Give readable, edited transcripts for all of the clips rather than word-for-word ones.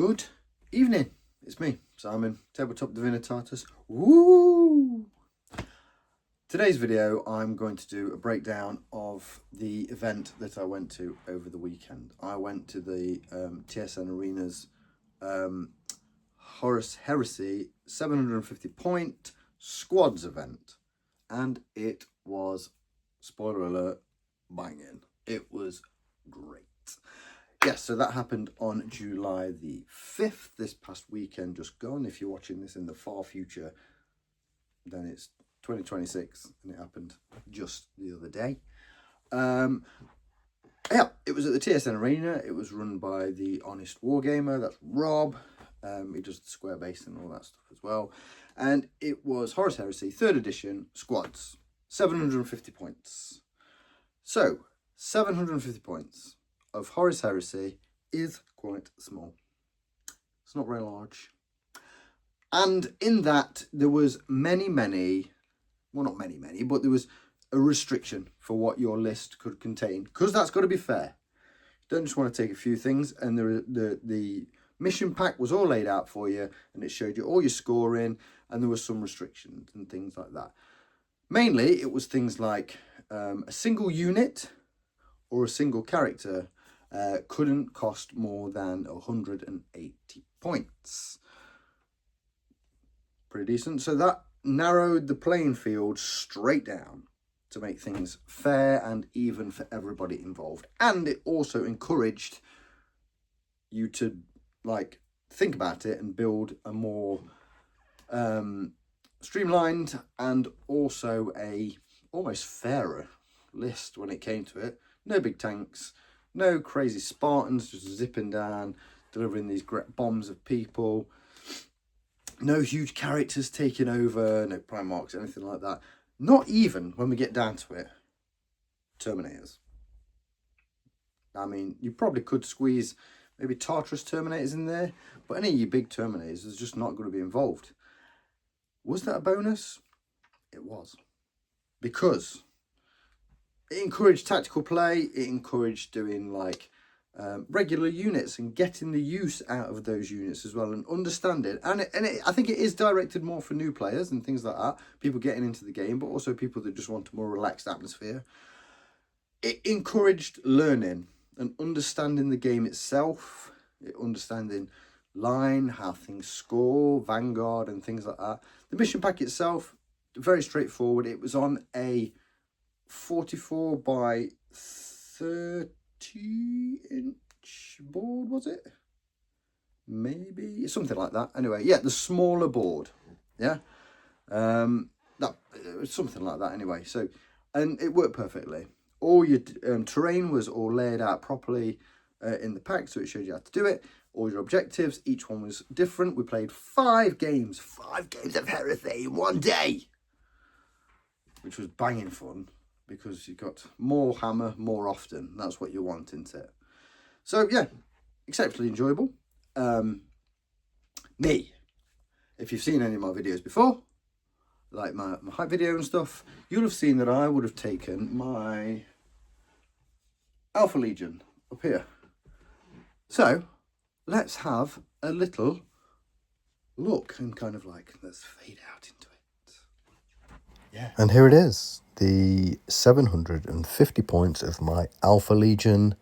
Good evening. It's me, Simon, Tabletop Divinitatus. Woo! Today's video, I'm going to do a breakdown of the event that I went to over the weekend. I went to the TSN Arena's Horus Heresy 750 point squads event, and it was, spoiler alert, banging. It was great. Yes, so that happened on July the 5th, this past weekend just gone. If you're watching this in the far future, then it's 2026, and it happened just the other day. Yeah, it was at the TSN Arena. It was run by the Honest Wargamer, that's Rob. He does the square base and all that stuff as well. And it was Horus Heresy 3rd edition squads, 750 points. So, 750 points of Horus Heresy is quite small. It's not very large. And in that, there was many, well, not many, but there was a restriction for what your list could contain, because that's got to be fair. You don't just want to take a few things, and the mission pack was all laid out for you, and it showed you all your scoring, and there was some restrictions and things like that. Mainly, it was things like a single unit or a single character couldn't cost more than 180 points. Pretty decent. So that narrowed the playing field straight down to make things fair and even for everybody involved. And it also encouraged you to think about it and build a more streamlined and also a almost fairer list when it came to it. No big tanks, no crazy Spartans just zipping down, delivering these great bombs of people. No huge characters taking over, no Primarchs, anything like that. Not even, when we get down to it, Terminators. I mean, you probably could squeeze maybe Tartarus Terminators in there, but any of your big Terminators is just not going to be involved. Was that a bonus? It was. Because it encouraged tactical play, it encouraged doing regular units and getting the use out of those units as well, and understanding. I think it is directed more for new players and things like that, people getting into the game, but also people that just want a more relaxed atmosphere. It encouraged learning and understanding the game itself, understanding line, how things score, Vanguard and things like that. The mission pack itself, very straightforward. It was on a 44 by 30 inch board, was it? Maybe something like that. Anyway, yeah, the smaller board. Yeah, that it was something like that. Anyway, so and it worked perfectly. All your terrain was all laid out properly in the pack, so it showed you how to do it. All your objectives, each one was different. We played 5 games of Heresy in one day, which was banging fun, because you got more hammer more often. That's what you want, isn't it? So yeah, exceptionally enjoyable. Me, if you've seen any of my videos before, like my hype video and stuff, you'll have seen that I would have taken my Alpha Legion up here. So let's have a little look and let's fade out into it. Yeah. And here it is, the 750 points of my Alpha Legion.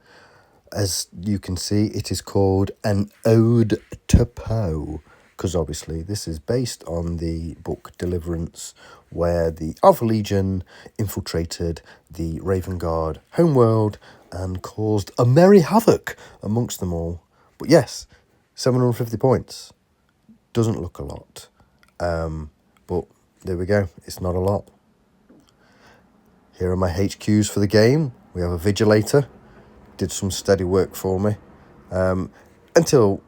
As you can see, it is called an Ode to Poe, because obviously this is based on the book Deliverance, where the Alpha Legion infiltrated the Raven Guard homeworld and caused a merry havoc amongst them all. But yes, 750 points doesn't look a lot, but there we go, it's not a lot. Here are my HQs for the game. We have a Vigilator, did some steady work for me, until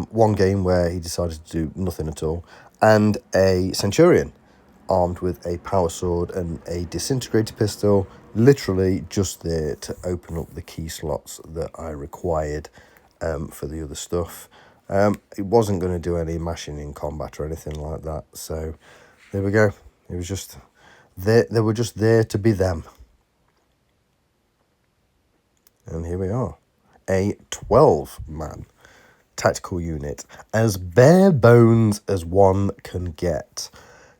one game where he decided to do nothing at all, and a Centurion, armed with a power sword and a disintegrator pistol, literally just there to open up the key slots that I required for the other stuff. It wasn't going to do any mashing in combat or anything like that, so there we go. It was just there. They were just there to be them. And here we are, a 12-man tactical unit, as bare bones as one can get.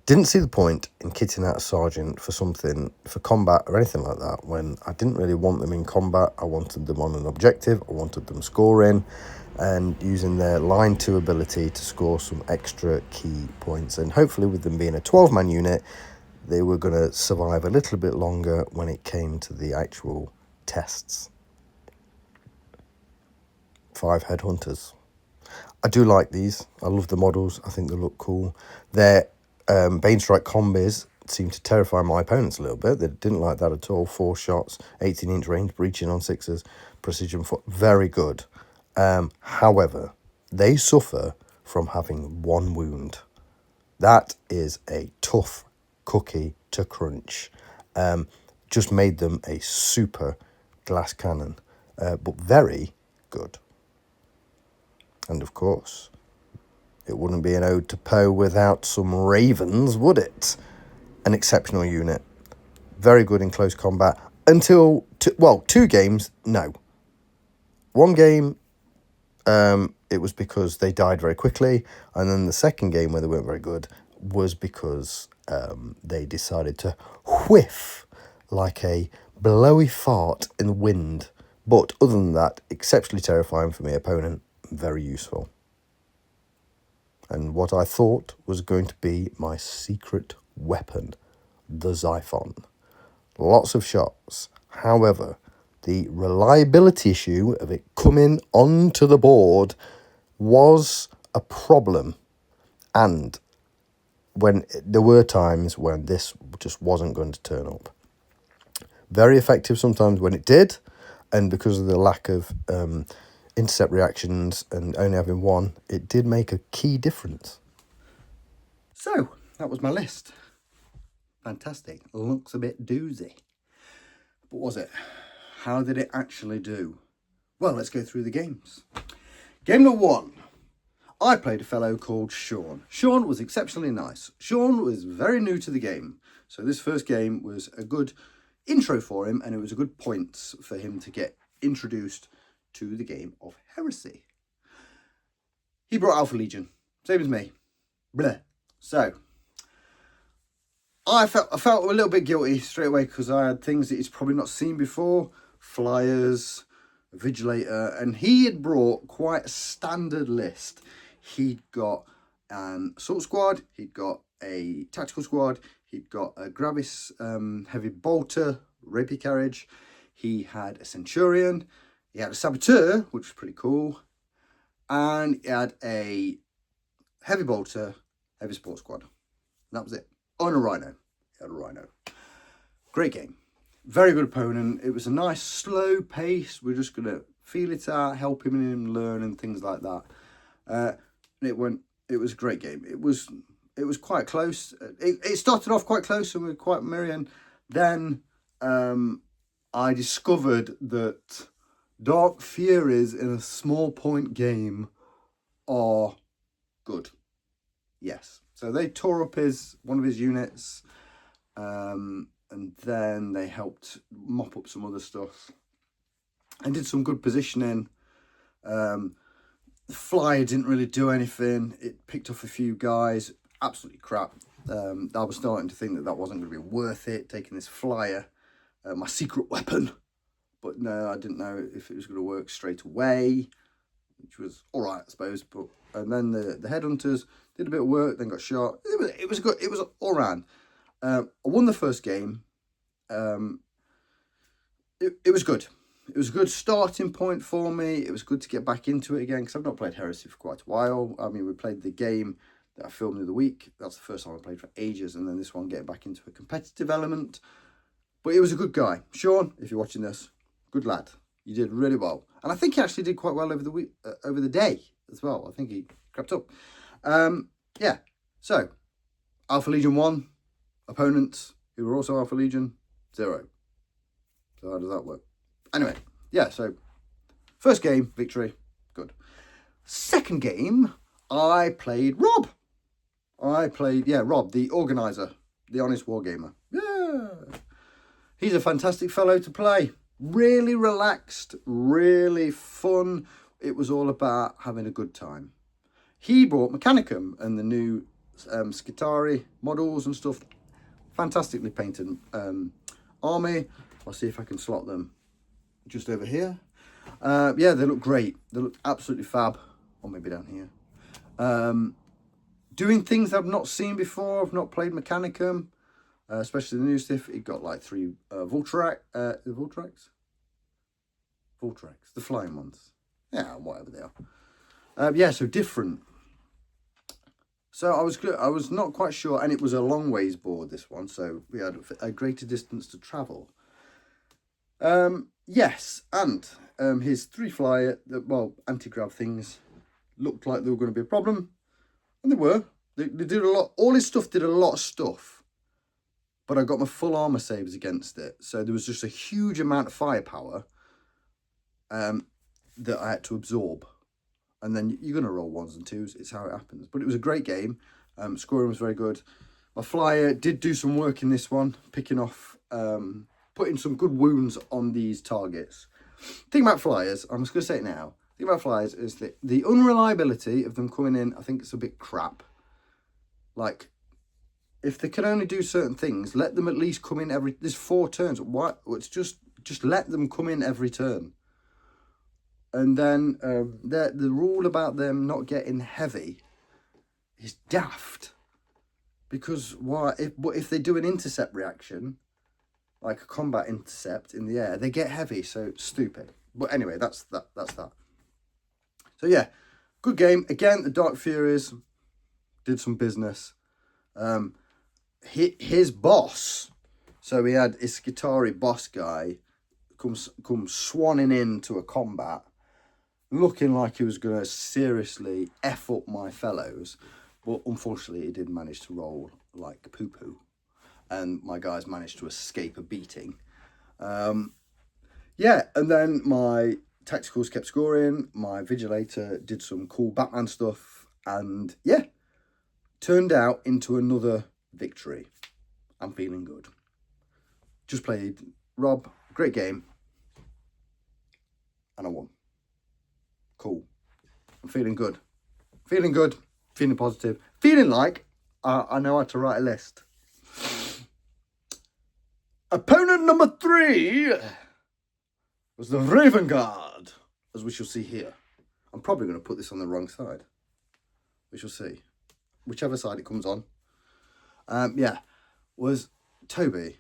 Didn't see the point in kitting out a sergeant for something, for combat or anything like that, when I didn't really want them in combat. I wanted them on an objective, I wanted them scoring, and using their line 2 ability to score some extra key points. And hopefully with them being a 12-man unit, they were going to survive a little bit longer when it came to the actual tests. 5 headhunters. I do like these. I love the models. I think they look cool. Their Bane Strike combis seem to terrify my opponents a little bit. They didn't like that at all. 4 shots, 18-inch range, breaching on 6s, precision foot. Very good. However, they suffer from having 1 wound. That is a tough cookie to crunch. Just made them a super glass cannon, but very good. And of course, it wouldn't be an ode to Poe without some ravens, would it? An exceptional unit. Very good in close combat. Until, 2 games, no. 1 game, it was because they died very quickly. And then the second game, where they weren't very good, was because they decided to whiff like a blowy fart in the wind. But other than that, exceptionally terrifying for my opponent. Very useful. And what I thought was going to be my secret weapon, the Xiphon. Lots of shots. However, the reliability issue of it coming onto the board was a problem. And when there were times when this just wasn't going to turn up. Very effective sometimes when it did, and because of the lack of intercept reactions and only having 1, it did make a key difference. So, that was my list. Fantastic. Looks a bit doozy. But was it? How did it actually do? Well, let's go through the games. Game number 1. I played a fellow called Sean. Sean was exceptionally nice. Sean was very new to the game. So this first game was a good intro for him, and it was a good point for him to get introduced to the game of Heresy. He brought Alpha Legion, same as me. Bleh. So, I felt a little bit guilty straight away because I had things that he's probably not seen before. Flyers, a Vigilator, and he had brought quite a standard list. He'd got an Assault Squad, he'd got a Tactical Squad, he'd got a Gravis Heavy Bolter, Rapier Carriage, he had a Centurion, he had a Saboteur, which was pretty cool, and he had a Heavy Bolter, Heavy Support Squad. And that was it. Oh, and a Rhino. He had a Rhino. Great game. Very good opponent. It was a nice slow pace. We're just going to feel it out, help him and learn and things like that. It was a great game. It was quite close. It started off quite close and we were quite merry. And then I discovered that Dark Furies in a small point game are good. Yes. So they tore up one of his units, and then they helped mop up some other stuff and did some good positioning. The flyer didn't really do anything. It picked off a few guys. Absolutely crap. I was starting to think that wasn't going to be worth it, taking this flyer, my secret weapon. But no, I didn't know if it was going to work straight away, which was all right, I suppose. And then the headhunters did a bit of work, then got shot. It was good. It was all round. I won the first game. It was good. It was a good starting point for me. It was good to get back into it again because I've not played Heresy for quite a while. I mean, we played the game that I filmed the other week. That's the first time I played for ages, and then this one getting back into a competitive element. But it was a good guy. Sean, if you're watching this, good lad. You did really well. And I think he actually did quite well over the week, over the day as well. I think he crept up. Yeah. So, Alpha Legion 1, opponents who were also Alpha Legion, 0. So how does that work? Anyway, yeah, so first game, victory, good. Second game, I played Rob. Rob, the organizer, the honest wargamer. Yeah. He's a fantastic fellow to play. Really relaxed, really fun. it was all about having a good time. He brought Mechanicum and the new Skitari models and stuff. Fantastically painted army. I'll see if I can slot them just over here. Yeah, they look great. They look absolutely fab. Or maybe down here. Doing things I've not seen before. I've not played Mechanicum. Especially the new stuff. It got like 3 Voltrax. The Voltrax? Voltrax. The flying ones. Yeah, whatever they are. Yeah, so different. So I was not quite sure, and it was a long ways board, this one, so we had a greater distance to travel. Yes, and his 3 flyer, well, anti-grav things looked like they were going to be a problem, and they were. They did a lot. All his stuff did a lot of stuff, but I got my full armor saves against it, so there was just a huge amount of firepower that I had to absorb. And then you're going to roll 1s and 2s. It's how it happens. But it was a great game. Scoring was very good. My flyer did do some work in this one. Picking off, putting some good wounds on these targets. Thing about flyers, I'm just going to say it now. Thing about flyers is that the unreliability of them coming in, I think it's a bit crap. Like, if they can only do certain things, let them at least come in there's 4 turns. Why? It's just let them come in every turn. And then the rule about them not getting heavy is daft. Because why? If they do an intercept reaction, like a combat intercept in the air, they get heavy. So stupid. But anyway, that's that. So yeah, good game. Again, the Dark Furies did some business. His boss. So we had his Skitari boss guy comes swanning into a combat, looking like he was going to seriously F up my fellows. But unfortunately, he did manage to roll like poo-poo. And my guys managed to escape a beating. Yeah, and then my tacticals kept scoring. My Vigilator did some cool Batman stuff. And yeah, turned out into another victory. I'm feeling good. Just played Rob. Great game. And I won. Cool. I'm feeling good. Feeling good. Feeling positive. Feeling like I know how to write a list. Opponent number 3 was the Raven Guard, as we shall see here. I'm probably going to put this on the wrong side. We shall see. Whichever side it comes on. Yeah, was Toby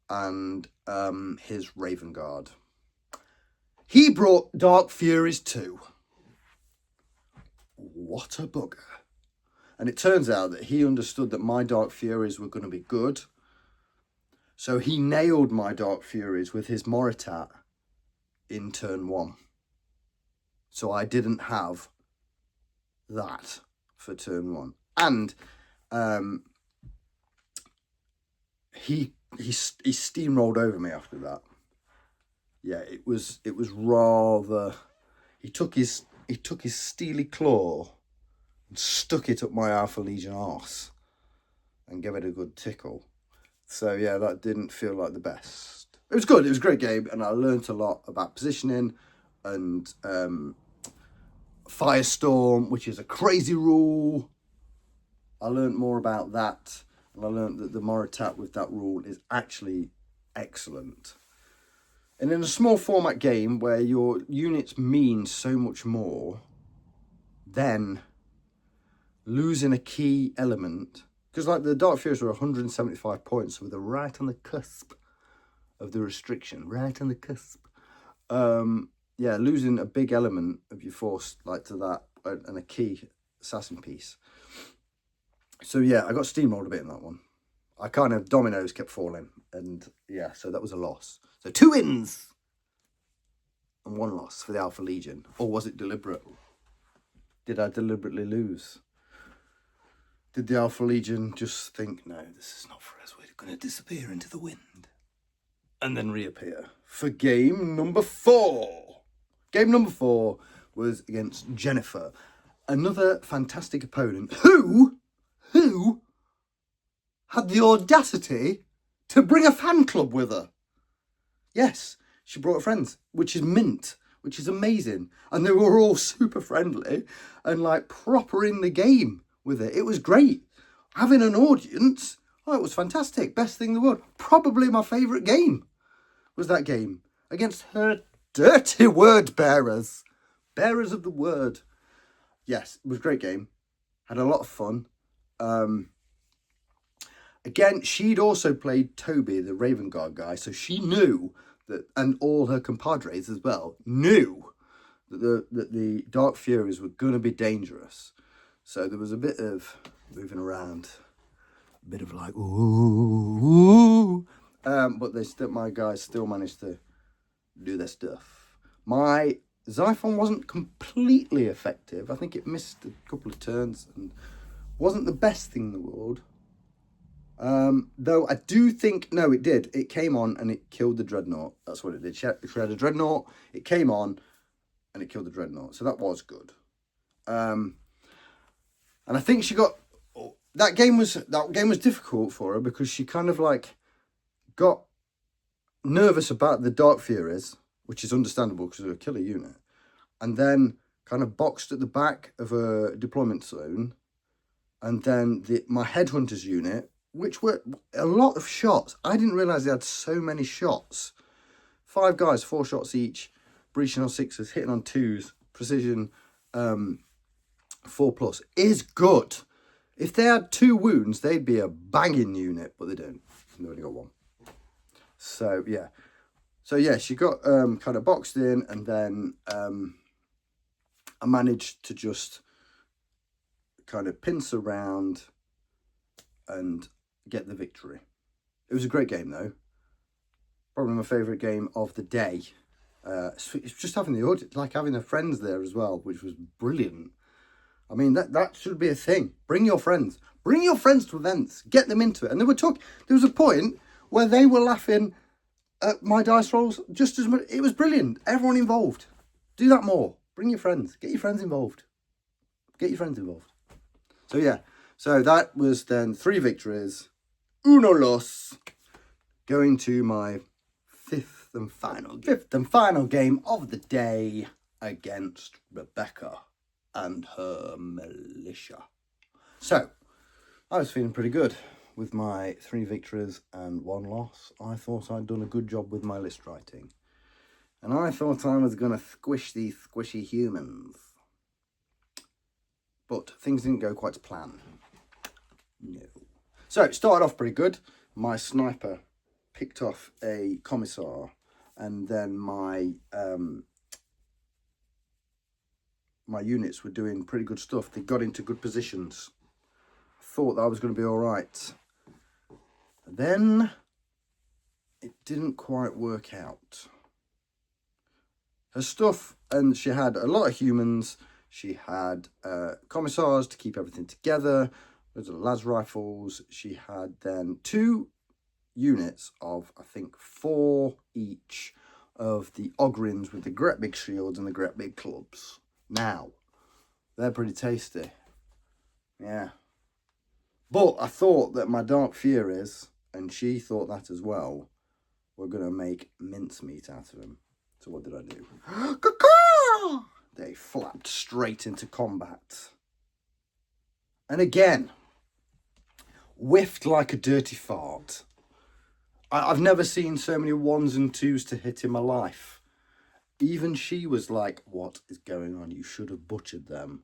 and his Raven Guard. He brought Dark Furies 2. What a bugger. And it turns out that he understood that my Dark Furies were going to be good. So he nailed my Dark Furies with his Moritat in turn 1. So I didn't have that for turn 1. And he steamrolled over me after that. Yeah, it was rather. He took his steely claw and stuck it up my Alpha Legion arse and gave it a good tickle. So yeah, that didn't feel like the best. It was good. It was a great game, and I learnt a lot about positioning and Firestorm, which is a crazy rule. I learnt more about that, and I learnt that the Moritat with that rule is actually excellent. And in a small format game where your units mean so much more, then losing a key element, because like the Dark Furies were 175 points, so they're right on the cusp of the restriction, right on the cusp. Yeah, losing a big element of your force like to that, and a key assassin piece. So yeah, I got steamrolled a bit in that one. I kind of, dominoes kept falling, and yeah, so that was a loss. So 2 wins and 1 loss for the Alpha Legion. Or was it deliberate? Did I deliberately lose? Did the Alpha Legion just think, no, this is not for us, we're going to disappear into the wind and then reappear for game number 4? Game number 4 was against Jennifer, another fantastic opponent who had the audacity to bring a fan club with her. Yes, she brought her friends, which is mint. which is amazing. And they were all super friendly and like proper in the game with it. It was great. Having an audience, oh, it was fantastic. Best thing in the world. Probably my favourite game was that game against her dirty word bearers. Bearers of the word. Yes, it was a great game. Had a lot of fun. Again, she'd also played Toby, the Raven Guard guy, so she knew that, and all her compadres as well, knew that the Dark Furies were going to be dangerous. So there was a bit of moving around, a bit of like, ooh. But my guys still managed to do their stuff. My Xiphon wasn't completely effective. I think it missed a couple of turns and wasn't the best thing in the world. Though I do think, no, it did. It came on and it killed the Dreadnought. That's what it did. She had a Dreadnought, it came on and it killed the Dreadnought. So that was good. And I think she got, that game was difficult for her because she kind of like got nervous about the Dark Furies, which is understandable because they're a killer unit, and then kind of boxed at the back of a deployment zone, and then my Headhunters unit, which were a lot of shots. I didn't realise they had so many shots. 5 guys, 4 shots each, breaching on 6s, hitting on 2s, precision 4+ is good. If they had 2 wounds, they'd be a banging unit, but they don't. They only got 1. So yeah. So yeah, she got kind of boxed in, and then I managed to just kind of pince around and get the victory. It was a great game though. Probably my favourite game of the day. It's just having the audience, like having the friends there as well, which was brilliant. I mean, that should be a thing. Bring your friends. Bring your friends to events. Get them into it. And they were talking. There was a point where they were laughing at my dice rolls just as much. It was brilliant. Everyone involved. Do that more. Bring your friends. Get your friends involved. Get your friends involved. So yeah. So that was then 3 victories. Uno los. Going to my fifth and final game of the day against Rebecca and her militia. So I was feeling pretty good with my 3 victories and 1 loss. I thought I'd done a good job with my list writing. And I thought I was going to squish these squishy humans. But things didn't go quite to plan. No. So it started off pretty good. My sniper picked off a commissar, and then my my units were doing pretty good stuff. They got into good positions. I thought that was going to be all right. Then it didn't quite work out. Her stuff, and she had a lot of humans. She had commissars to keep everything together. Those are las rifles. She had then 2 units of, I think, 4 each of the Ogrins with the great big shields and the great big clubs. Now, they're pretty tasty. Yeah. But I thought that my Dark Furies, and she thought that as well, were going to make mincemeat out of them. So what did I do? They flapped straight into combat. And again, whiffed like a dirty fart. I've never seen so many 1s and 2s to hit in my life. Even she was like, what is going on? You should have butchered them.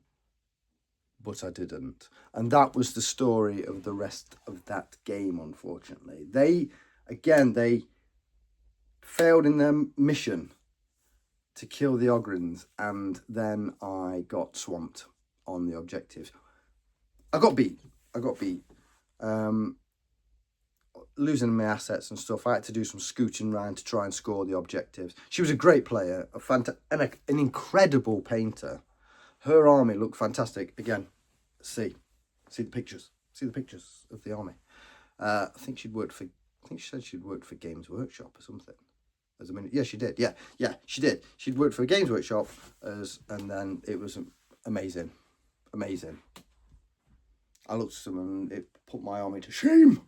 But I didn't. And that was the story of the rest of that game, unfortunately. They failed in their mission to kill the Ogrins, and then I got swamped on the objectives. I got beat. Losing my assets and stuff. I had to do some scooting around to try and score the objectives. She was a great player, an incredible painter. Her army looked fantastic. Again, see the pictures. See the pictures of the army. I think she said she'd worked for Games Workshop or something. Yeah, she did. Yeah, she did. She'd worked for a Games Workshop and then it was amazing. I looked at them and it put my army to shame.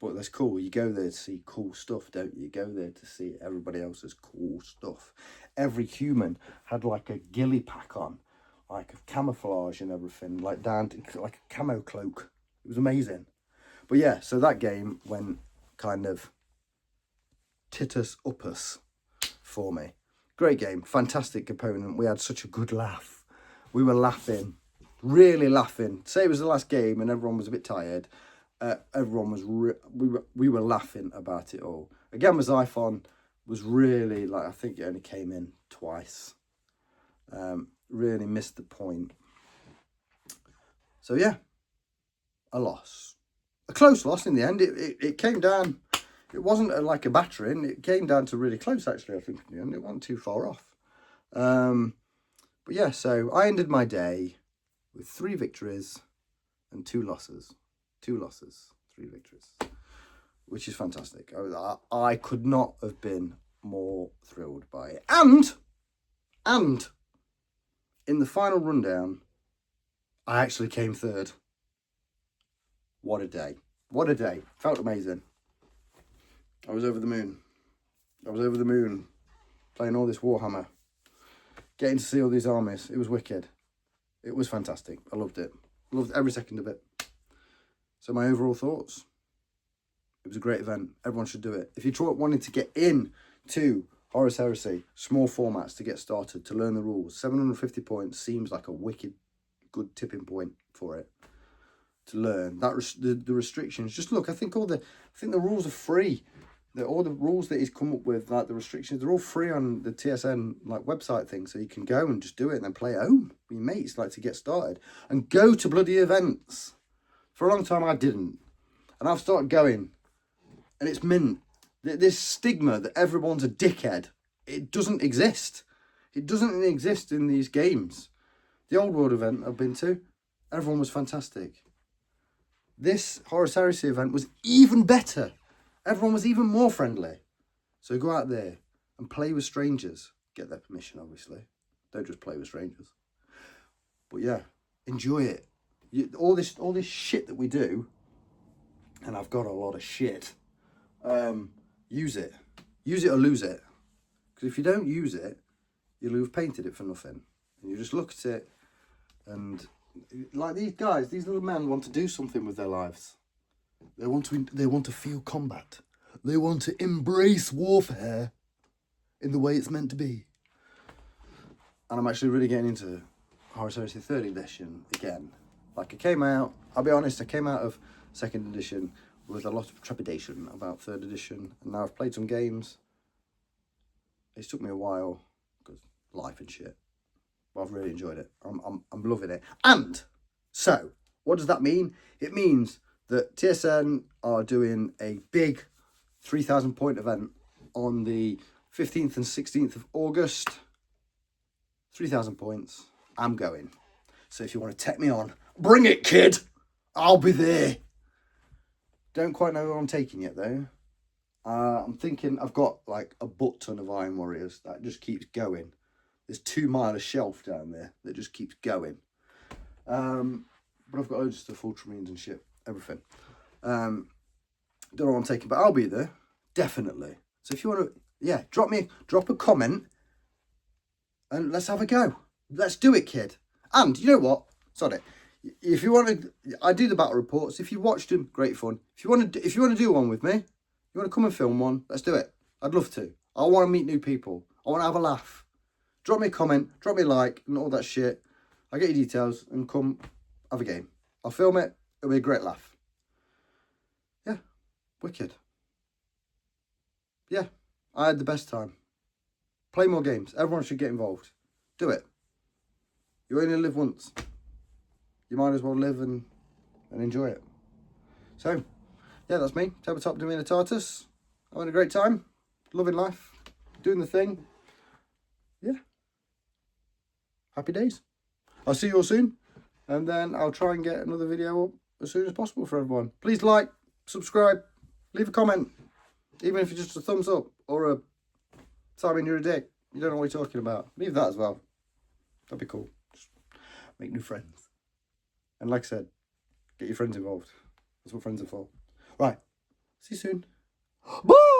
But that's cool. You go there to see cool stuff, don't you? You go there to see everybody else's cool stuff. Every human had like a ghillie pack on, like a camouflage and everything, like down to like a camo cloak. It was amazing. But yeah, so that game went kind of titus uppus for me. Great game, fantastic opponent. We had such a good laugh. We were laughing, really laughing. Say it was the last game and everyone was a bit tired. Everyone was we were laughing about it all. Again, Xiphon was really, like, I think it only came in twice. Really missed the point. So yeah, a loss, a close loss in the end. It came down. It wasn't like a battering. It came down to really close, actually. I think in the end it wasn't too far off. But yeah, so I ended my day with 3 victories and 2 losses. 2 losses, 3 victories, which is fantastic. I could not have been more thrilled by it. And in the final rundown, I actually came 3rd. What a day. What a day. Felt amazing. I was over the moon. I was over the moon playing all this Warhammer, getting to see all these armies. It was wicked. It was fantastic. I loved it. Loved every second of it. So my overall thoughts, it was a great event. Everyone should do it. If you're wanting to get in to Horus Heresy, small formats to get started, to learn the rules, 750 points seems like a wicked good tipping point for it to learn. That the restrictions, just look, I think the rules are free. All the rules that he's come up with, like the restrictions, they're all free on the TSN like website thing, so you can go and just do it and then play at home with your mates, like, to get started and go to bloody events. For a long time I didn't, and I've started going, and it's mint. This stigma that everyone's a dickhead, it doesn't exist. It doesn't exist in these games. The Old World event I've been to, everyone was fantastic. This Horus Heresy event was even better. Everyone was even more friendly. So go out there and play with strangers. Get their permission, obviously. Don't just play with strangers. But yeah, enjoy it. All this shit that we do, and I've got a lot of shit. Use it. Use it or lose it. Because if you don't use it, you'll have painted it for nothing. And you just look at it, and like these guys, these little men want to do something with their lives. They want to feel combat. They want to embrace warfare in the way it's meant to be. And I'm actually really getting into Horus Heresy 3rd edition again. Like, I'll be honest, I came out of 2nd edition with a lot of trepidation about 3rd edition, and now I've played some games. It's took me a while because life and shit, but I've really enjoyed it. I'm loving it. And so, what does that mean? It means that TSN are doing a big 3,000 point event on the 15th and 16th of August. 3,000 points. I'm going. So if you want to take me on, bring it, kid. I'll be there. Don't quite know who I'm taking yet, though. I'm thinking I've got like a butt ton of Iron Warriors that just keeps going. There's 2 mile of shelf down there that just keeps going. But I've got loads of Ultramarines and shit, everything. Don't know what I'm taking, but I'll be there, definitely. So if you want to, yeah, drop a comment, and let's have a go. Let's do it, kid. And you know what? Sorry. If you want to, I do the battle reports. If you watched them, great fun. If you want to do one with me, you want to come and film one, let's do it. I'd love to. I want to meet new people. I want to have a laugh. Drop me a comment, drop me a like, and all that shit. I'll get your details and come have a game. I'll film it. It'll be a great laugh. Yeah, wicked. Yeah, I had the best time. Play more games. Everyone should get involved. Do it. You only live once. You might as well live and enjoy it. So, yeah, that's me. Tabletop Divinitatus. I'm having a great time. Loving life. Doing the thing. Yeah. Happy days. I'll see you all soon. And then I'll try and get another video up as soon as possible for everyone. Please like, subscribe, leave a comment. Even if it's just a thumbs up or a Simon, you're a dick. You don't know what you're talking about. Leave that as well. That'd be cool. Just make new friends. And like I said, get your friends involved. That's what friends are for. Right. See you soon. Bye!